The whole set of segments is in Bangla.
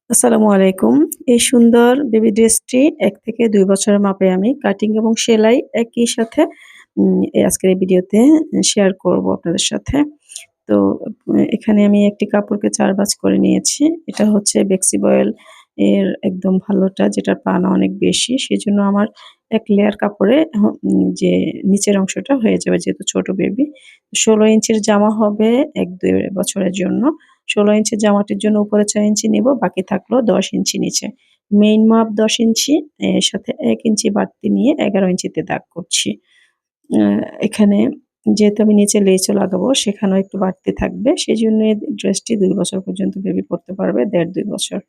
আসসালামু আলাইকুম। এই সুন্দর বেবি ড্রেসটি ১ থেকে ২ বছরের মাপে আমি কাটিং এবং সেলাই একই সাথে আজকের এই ভিডিওতে শেয়ার করব আপনাদের সাথে। তো এখানে আমি একটি কাপড়কে ৪ ভাঁজ করে নিয়েছি। এটা হচ্ছে বেক্সি বয়েল এর একদম ভালোটা যেটার পানা অনেক বেশি। সেজন্য আমার ১ লেয়ার কাপড়ে যে নিচের অংশটা হয়ে যাবে যেহেতু ছোট বেবি। ১৬ ইঞ্চির জামা হবে ১-২ বছরের জন্য। ১৬ ইঞ্চির জামাটির জন্য উপরে ৬ ইঞ্চি নিব, বাকি থাকলো ১০ ইঞ্চি নিচে। মেইন মাপ ১০ ইঞ্চি, এর সাথে ১ ইঞ্চি বাড়তি নিয়ে ১১ ইঞ্চিতে দাগ করছি। আ এখানে যেহেতু আমি নিচে লেচও লাগাবো সেখানেও একটু বাড়তি থাকবে। সেজন্য এই ড্রেসটি ২ বছর পর্যন্ত বেবি পড়তে পারবে, ১.৫-২ বছর।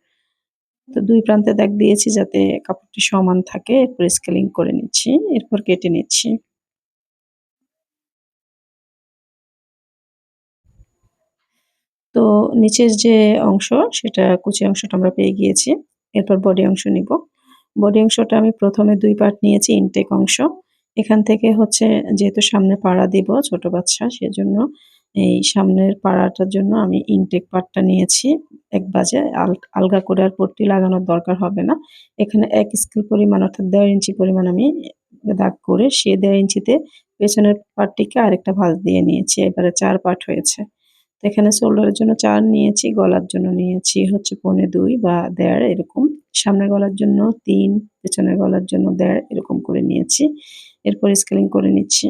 তো ২ প্রান্তে দাগ দিয়েছি যাতে কাপড়টি সমান থাকে। এরপর স্কেলিং করে নিচ্ছি। এরপর কেটে নিচ্ছি। তো নিচের যে অংশ সেটা কুচি অংশটা আমরা পেয়ে গিয়েছি। এরপর বডি অংশ নিব। বডি অংশটা আমি ১ম এ ২ পার্ট নিয়েছি ইনটেক অংশ। এখান থেকে হচ্ছে যেহেতু সামনে পাড়া দিব ছোট বাচ্চা সেজন্য এই সামনের পাড়াটার জন্য আমি ইনটেক পার্টটা নিয়েছি। এক বাজে আলগা করে আর পট্টি লাগানোর দরকার হবে না। এখানে ১ স্কেল পরিমাণ অর্থাৎ ১.৫ ইঞ্চি পরিমাণ আমি দাগ করে সে ১.৫ ইঞ্চিতে পেছনের পার্টটিকে আরেকটা ভাঁজ দিয়ে নিয়েছি। এবারে ৪ পার্ট হয়েছে। তো এখানে শোল্ডারের জন্য ৪ নিয়েছি, গলার জন্য নিয়েছি হচ্ছে ২.৫ বা ১.৫ এরকম। সামনের গলার জন্য ৩, পেছনের গলার জন্য ১.৫ এরকম করে নিয়েছি। এরপর স্কেলিং করে নিচ্ছি।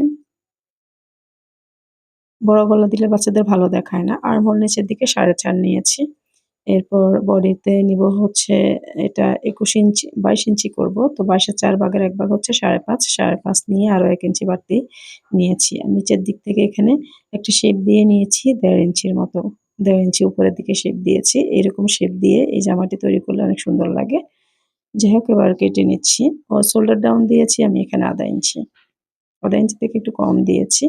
বড় গলা দিলে বাচ্চাদের ভালো দেখায় না। আর্মহোল নিচের দিকে ৪.৫ নিয়েছি। এরপর বডিতে নিব হচ্ছে এটা ২১ ইঞ্চি ২২ ইঞ্চি করব। তো ২২ এর ৪ ভাগের ১ ভাগ হচ্ছে ৫.৫, ৫.৫ নিয়ে আরো ১ ইঞ্চি বাড়তি নিয়েছি। আর নিচের দিক থেকে এখানে একটা শেপ দিয়ে নিয়েছি ১.৫ ইঞ্চির মতো। ১.৫ ইঞ্চি উপরের দিকে শেপ দিয়েছি। এরকম শেপ দিয়ে এই জামাটি তৈরি করলে অনেক সুন্দর লাগে। যাই হোক এবার কেটে নিচ্ছি। শোল্ডার ডাউন দিয়েছি আমি এখানে ১/২ ইঞ্চি। ১/২ ইঞ্চি থেকে একটু কম দিয়েছি।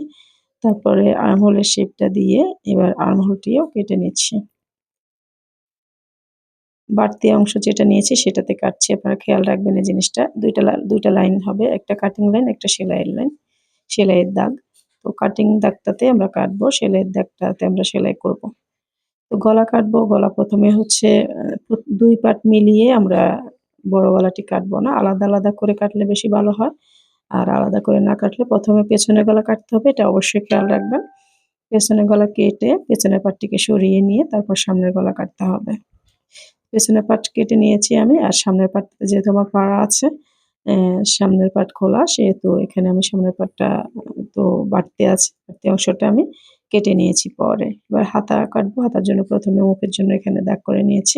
তারপরে আর্মহোলের শেপটা দিয়ে এবার আর্মহোলটিও কেটে নিচ্ছি। বাড়তি অংশ যেটা নিয়েছি সেটাতে কাটছি। আপনারা খেয়াল রাখবেন এই জিনিসটা। ২ টা লাইন হবে। একটা কাটিং লাইন, একটা সেলাইয়ের লাইন। সেলাইয়ের দাগ। তো কাটিং দাগটাতে আমরা কাটবো, সেলাইয়ের দাগটাতে আমরা সেলাই করব। তো গলা কাটবো। গলা ১ম এ হচ্ছে ২ পার্ট মিলিয়ে আমরা বড় গলাটি কাটবো না। আলাদা, আলাদা করে কাটলে বেশি ভালো হয়। আর আলাদা করে না কাটলে ১ম এ পেছনের গলা কাটতে হবে। এটা অবশ্যই খেয়াল রাখবেন। পেছনের গলা কেটে পেছনের পার্টটিকে সরিয়ে নিয়ে তারপর সামনের গলা কাটতে হবে। পেছনের পার্ট কেটে নিয়েছি আমি। আর সামনের পার্টটাতে যেহেতু আমার পাড়া আছে, সামনের পার্ট খোলা সেহেতু এখানে আমি সামনের পার্টটা তো বাড়তি আছে। বাড়তি অংশটা আমি কেটে নিয়েছি পরে। এবার হাতা কাটবো। হাতার জন্য ১ম এ মুখের জন্য এখানে দাগ করে নিয়েছি।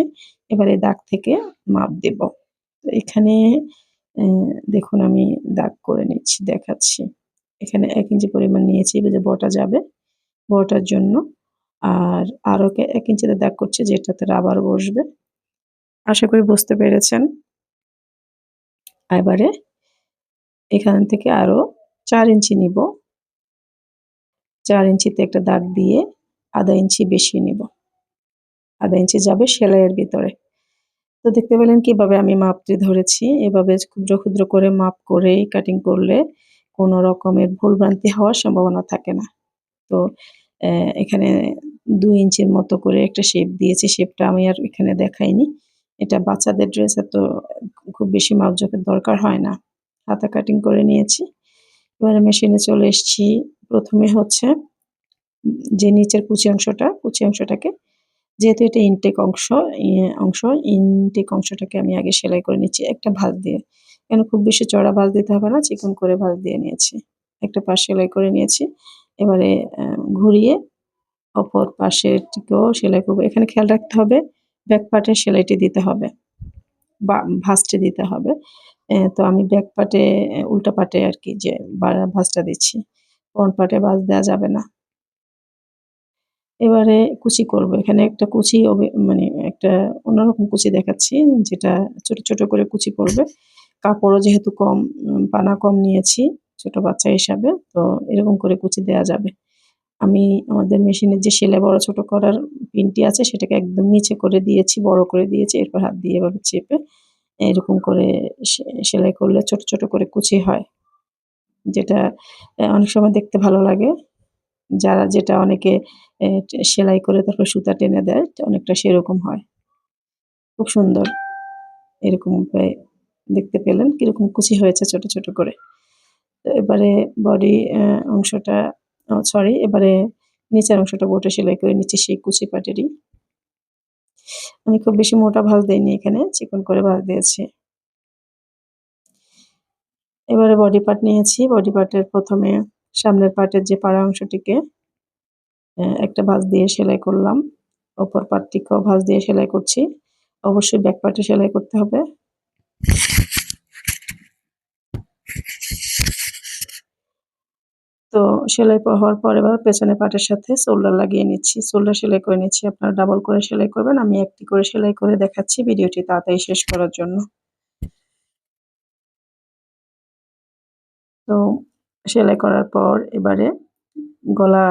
এবার এই দাগ থেকে মাপ দেব। তো এখানে অ্যা দেখুন আমি দাগ করে নিচ্ছি, দেখাচ্ছি। এখানে ১ ইঞ্চি পরিমাণ নিয়েছি এই যে বটা যাবে, বটার জন্য। আর আরো ১ ইঞ্চিতে দাগ করছি যেটাতে রাবার বসবে। আশা করি বুঝতে পেরেছেন। এবারে এখান থেকে আরো ৪ ইঞ্চি নিবো। ৪ ইঞ্চিতে একটা দাগ দিয়ে ১/২ ইঞ্চি বেশি নিবো। ১/২ ইঞ্চি যাবে সেলাইয়ের ভিতরে। তো দেখতে পেলেন কিভাবে আমি মাপটি ধরেছি। এভাবে ক্ষুদ্র, ক্ষুদ্র করে মাপ করেই কাটিং করলে কোনো রকমের ভুলভ্রান্তি হওয়ার সম্ভাবনা থাকে না। তো এখানে ২ ইঞ্চির মতো করে একটা শেপ দিয়েছি। শেপটা আমি আর এখানে দেখাইনি। এটা বাচ্চাদের ড্রেস এত খুব বেশি মাপজোপের দরকার হয় না। হাতা কাটিং করে নিয়েছি। এবারে মেশিনে চলে এসছি। ১ম এ হচ্ছে যে নিচের কুচি অংশটাকে যেহেতু এটা ইনটেক ইনটেক অংশটাকে আমি আগে সেলাই করে নিচ্ছি একটা ভাঁজ দিয়ে। এখানে খুব বেশি চড়া ভাঁজ দিতে হবে না, চিকন করে ভাঁজ দিয়ে নিয়েছি। একটা পাশ সেলাই করে নিয়েছি। এবারে ঘুরিয়ে অপর পাশেরটিকেও সেলাই করব। এখানে খেয়াল রাখতে হবে ব্যাক পার্টের সেলাইটি দিতে হবে বা ভাঁজটি দিতে হবে। তো আমি ব্যাক পার্টে উল্টা পার্টে আরকি যে ভাঁজটা দিচ্ছি। ফ্রন্ট পার্টে ভাঁজ দেয়া যাবে না। এবারে কুচি করব। এখানে একটা কুচি মানে একটা অন্যরকম কুচি দেখাচ্ছি যেটা ছোট, ছোট করে কুচি পড়বে। কাপড়ও যেহেতু কম, পানা কম নিয়েছি ছোট বাচ্চা হিসাবে, তো এরকম করে কুচি দেয়া যাবে। আমি আমাদের মেশিনের যে সেলাই বড় ছোট করার পিনটি আছে সেটাকে একদম নিচে করে দিয়েছি, বড় করে দিয়েছি। এরপর হাত দিয়ে এভাবে চেপে এরকম করে সেলাই করলে ছোট, ছোট করে কুচি হয়। যেটা অনেক সময় দেখতে ভালো লাগে। যেটা অনেকে সেলাই করে তারপর সুতা টেনে দেয়, অনেকটা সেরকম হয়। খুব সুন্দর এরকম দেখতে পেলেন কিরকম কুচি হয়েছে ছোট ছোট করে। তো এবারে বডি অংশটা, সরি, এবারে নিচের অংশটা বোটে সেলাই করে নিচ্ছি সেই কুচি পাটেরই। আমি খুব বেশি মোটা ভাঁজ দেইনি, এখানে চিকন করে ভাঁজ দিয়েছি। এবারে বডি পার্ট নিয়েছি। বডি পার্টের প্রথমে সামনের পার্টের যে পাড়া অংশটিকে একটা ভাঁজ দিয়ে সেলাই করলাম। অপর পার্টটিকেও ভাঁজ দিয়ে সেলাই করছি। অবশ্যই ব্যাক পার্টে সেলাই করতে হবে। তো সেলাই হওয়ার পর এবার পেছনের পার্টের সাথে শোল্ডার লাগিয়ে নিচ্ছি। শোল্ডার সেলাই করে নিচ্ছি। আপনারা ডাবল করে সেলাই করবেন। আমি একটি করে সেলাই করে দেখাচ্ছি ভিডিওটি তাড়াতাড়ি শেষ করার জন্য। তো সেলাই করার পর এবারে গলা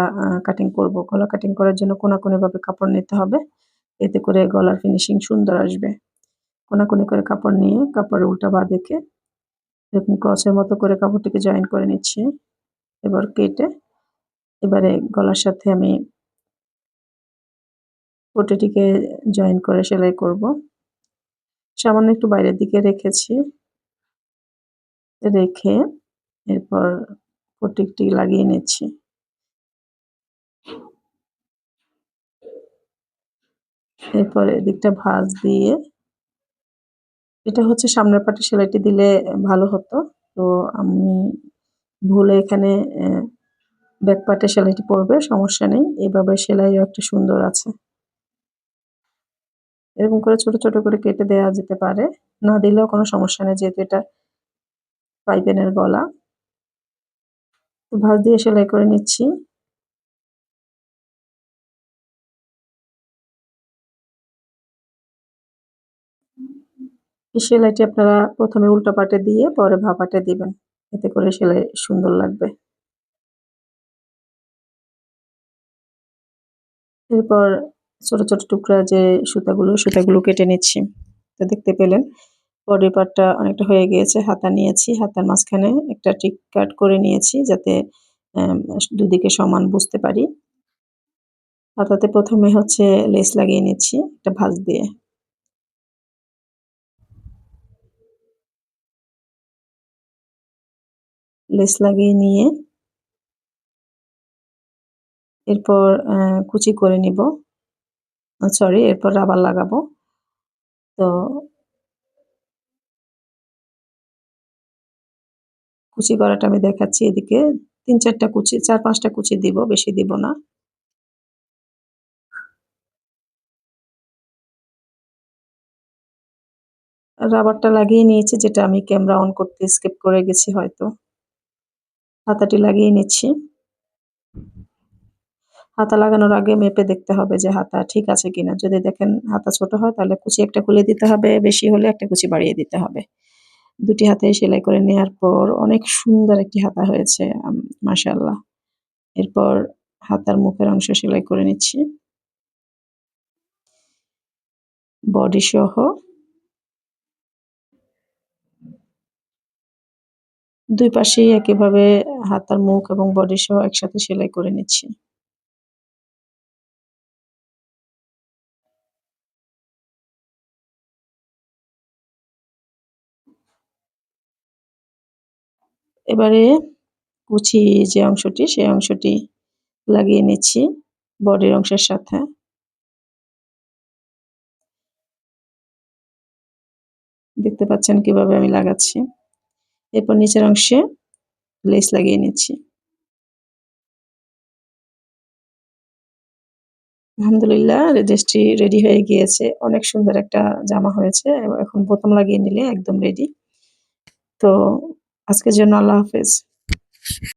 কাটিং করব। গলা কাটিং করার জন্য কোনাকুনিভাবে কাপড় নিতে হবে। এতে করে গলার ফিনিশিং সুন্দর আসবে। কোনাকুনি করে কাপড় নিয়ে কাপড়ের উল্টা বাঁ দিকে এরকম ক্রসের মতো করে কাপড়টিকে জয়েন করে নিচ্ছি। এবার কেটে এবারে গলার সাথে আমি পটিটিকে জয়েন করে সেলাই করব। সামান্য একটু বাইরের দিকে রেখেছি। রেখে এরপর পটিটি লাগিয়ে নিচ্ছি। এরপর এদিকটা ভাঁজ দিয়ে, এটা হচ্ছে সামনের পাটে সেলাইটি দিলে ভালো হতো। তো আমি ভুলে এখানে ব্যাক পার্টে সেলাইটি পড়বে, সমস্যা নেই। এভাবে সেলাইও একটা সুন্দর আছে। এরকম করে ছোট ছোট করে কেটে দেওয়া যেতে পারে, না দিলেও কোনো সমস্যা নেই যেহেতু এটা পাইপিনের গলা। তো ভাঁজ দিয়ে সেলাই করে নিচ্ছি। এই সেলাইটি আপনারা প্রথমে উল্টা পাটে দিয়ে পরে বাঁ পাটে দিবেন, এতে করে সেলাই সুন্দর লাগবে। এরপর ছোট ছোট টুকরা যে সুতাগুলো কেটে নিচ্ছি। তো দেখতে পেলেন বডি পার্টটা অনেকটা হয়ে গিয়েছে। হাতা নিয়েছি, হাতার মাঝখানে একটা টিক কাট করে নিয়েছি যাতে দুদিকে সমান বুঝতে পারি। হাতাতে প্রথমে হচ্ছে লেস লাগিয়ে নিচ্ছি একটা ভাঁজ দিয়ে। লেস লাগিয়ে নিয়ে এরপর কুচি করে নিব, সরি, এরপর রাবার লাগাবো। তো কুচি করাটা আমি দেখাচ্ছি। এদিকে ৩-৪টা কুচি, ৪-৫টা কুচি দিব, বেশি দিব না। রাবারটা লাগিয়ে নিয়েছি, যেটা আমি ক্যামেরা অন করতে স্কিপ করে গেছি হয়তো। হাতাটি লাগিয়ে নিচ্ছি। হাতা লাগানোর আগে মেপে দেখতে হবে যে হাতা ঠিক আছে কিনা। যদি দেখেন হাতা ছোট হয় তাহলে কুচি একটা খুলে দিতে হবে, বেশি হলে একটা কুচি বাড়িয়ে দিতে হবে। দুটি হাতায় সেলাই করে নেওয়ার পর অনেক সুন্দর একটি হাতা হয়েছে, মাশাআল্লাহ। এরপর হাতার মুখের অংশ সেলাই করে নিচ্ছি বডি সহ। দুই পাশেই একইভাবে হাতার মুখ এবং বডি সহ একসাথে সেলাই করে নিচ্ছি। এবারে কুচি যে অংশটি সেই অংশটি লাগিয়ে নিচ্ছি বডির অংশের সাথে। দেখতে পাচ্ছেন কিভাবে আমি লাগাচ্ছি। এরপর নিচের অংশে লেস লাগিয়ে নিচ্ছি। আলহামদুলিল্লাহ, ড্রেসটি রেডি হয়ে গিয়েছে। অনেক সুন্দর একটা জামা হয়েছে। এখন বোতাম লাগিয়ে নিলে একদম রেডি। তো আজকের জন্য আল্লাহ হাফেজ।